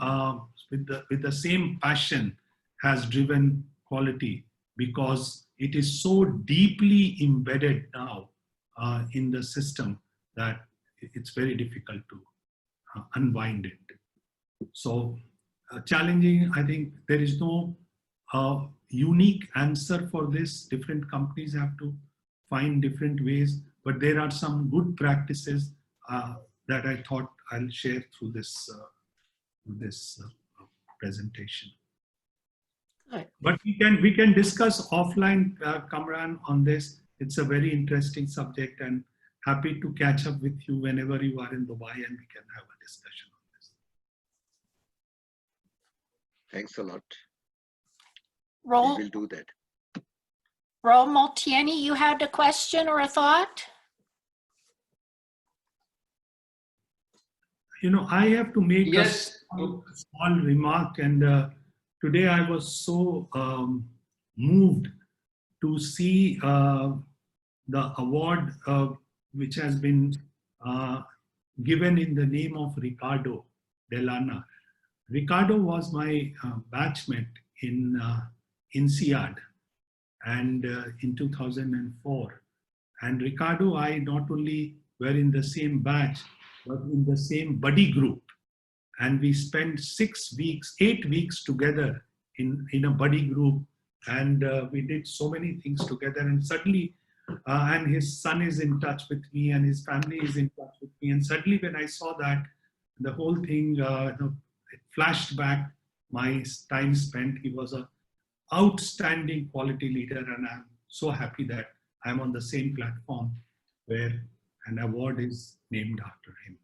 passion, has driven quality, because it is so deeply embedded now in the system that it's very difficult to unwind it. So challenging, I think there is no unique answer for this. Different companies have to find different ways, but there are some good practices that I thought I'll share through this presentation. Good. But we can discuss offline, Kamran, on this. It's a very interesting subject, and happy to catch up with you whenever you are in Dubai, and we can have a discussion on this. Thanks a lot. Raul, We will do that. Raul Moltieni, you had a question or a thought? You know, I have to make Yes. a small remark, and today I was so moved to see the award which has been given in the name of Ricardo Delana. Ricardo was my batchmate in INSEAD, and in 2004. And Ricardo, I not only were in the same batch, but in the same buddy group. And we spent 8 weeks together in a buddy group. And we did so many things together. And suddenly, and his son is in touch with me, and his family is in touch with me. And suddenly when I saw that, the whole thing, it flashed back my time spent. He was an outstanding quality leader, and I'm so happy that I'm on the same platform where an award is named after him.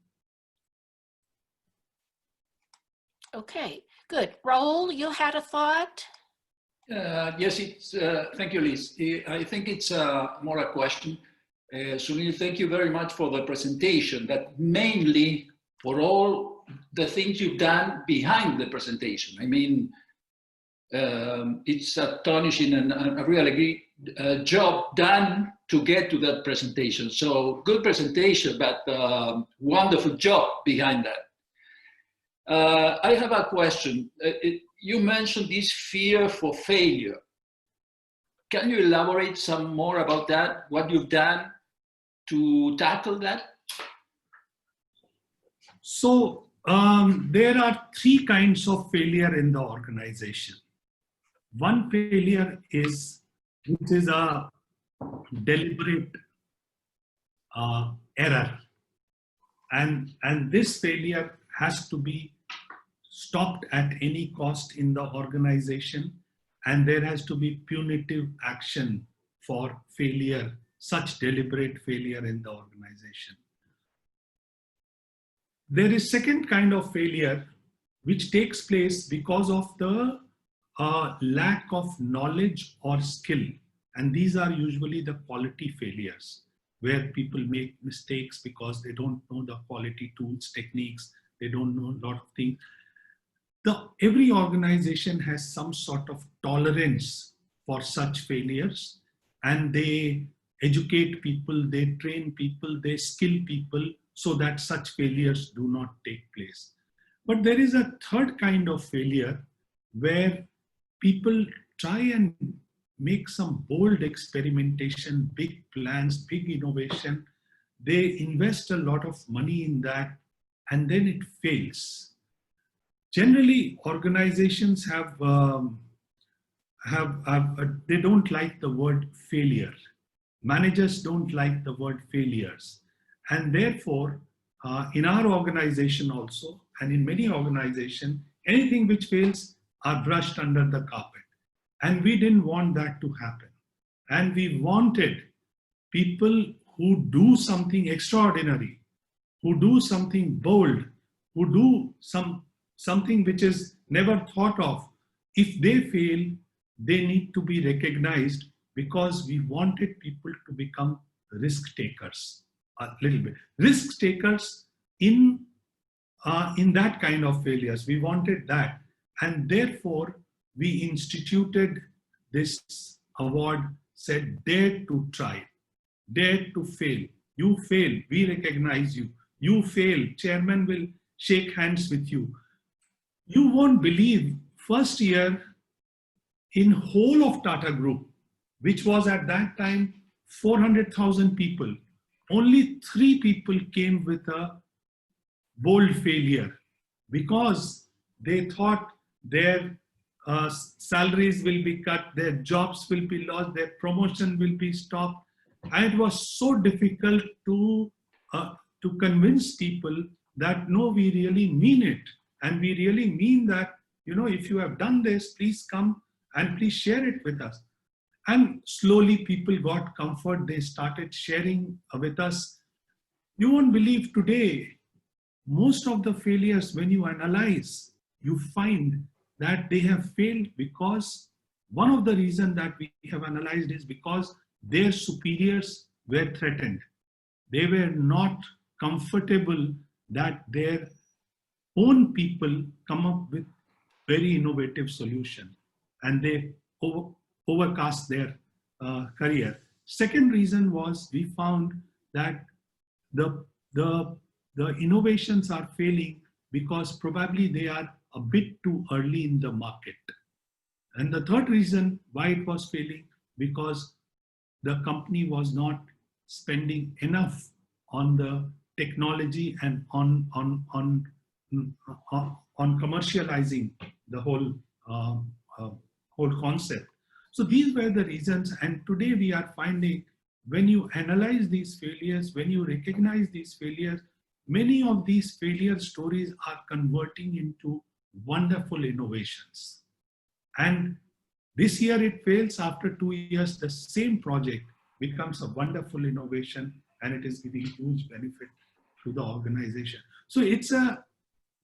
Okay, good. Raul, you had a thought? Yes, it's, thank you, Liz. I think it's more a question. Sunil, thank you very much for the presentation, but mainly for all the things you've done behind the presentation. I mean, it's astonishing and a really great job done to get to that presentation. So good presentation, but wonderful job behind that. I have a question. You mentioned this fear for failure. Can you elaborate some more about that? What you've done to tackle that? So there are 3 kinds of failure in the organization. One failure is, which is a deliberate error. And this failure has to be stopped at any cost in the organization, and there has to be punitive action for failure such deliberate failure in the organization. There is second kind of failure which takes place because of the lack of knowledge or skill. And these are usually the quality failures, where people make mistakes because they don't know the quality tools, techniques, they don't know a lot of things. Every organization has some sort of tolerance for such failures, and they educate people, they train people, they skill people so that such failures do not take place. But there is a third kind of failure where people try and make some bold experimentation, big plans, big innovation. They invest a lot of money in that, and then it fails. Generally, organizations they don't like the word failure. Managers don't like the word failures. And therefore, in our organization also, and in many organizations, anything which fails are brushed under the carpet. And we didn't want that to happen. And we wanted people who do something extraordinary, who do something bold, who do something which is never thought of. If they fail, they need to be recognized, because we wanted people to become risk takers a little bit. Risk takers in that kind of failures. We wanted that. And therefore, we instituted this award, said, dare to try, dare to fail. You fail, we recognize you. You fail, chairman will shake hands with you. You won't believe, first year in whole of Tata Group, which was at that time 400,000 people, only 3 people came with a bold failure, because they thought their salaries will be cut, their jobs will be lost, their promotion will be stopped. And it was so difficult to convince people that no, we really mean it. And we really mean that, if you have done this, please come and please share it with us. And slowly people got comfort. They started sharing with us. You won't believe today, most of the failures, when you analyze, you find that they have failed because one of the reasons that we have analyzed is because their superiors were threatened. They were not comfortable that their own people come up with very innovative solution, and they overcast their career. Second reason was we found that the innovations are failing because probably they are a bit too early in the market. And the third reason why it was failing, because the company was not spending enough on the technology and on commercializing the whole concept. So these were the reasons, and today we are finding, when you analyze these failures, when you recognize these failures, many of these failure stories are converting into wonderful innovations. And this year it fails, after 2 years, the same project becomes a wonderful innovation, and it is giving huge benefit to the organization. So it's a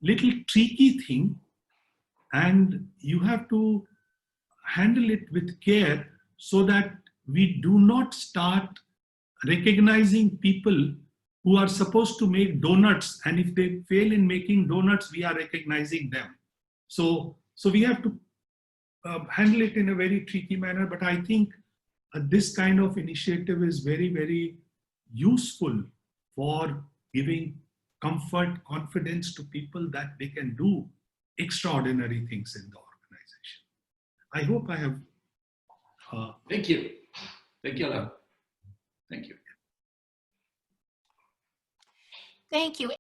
little tricky thing, and you have to handle it with care so that we do not start recognizing people who are supposed to make donuts, and if they fail in making donuts, we are recognizing them. So we have to handle it in a very tricky manner, but I think this kind of initiative is very, very useful for giving comfort, confidence to people that they can do extraordinary things in the organization. I hope I have. Thank you. Thank you a lot. Thank you. Thank you.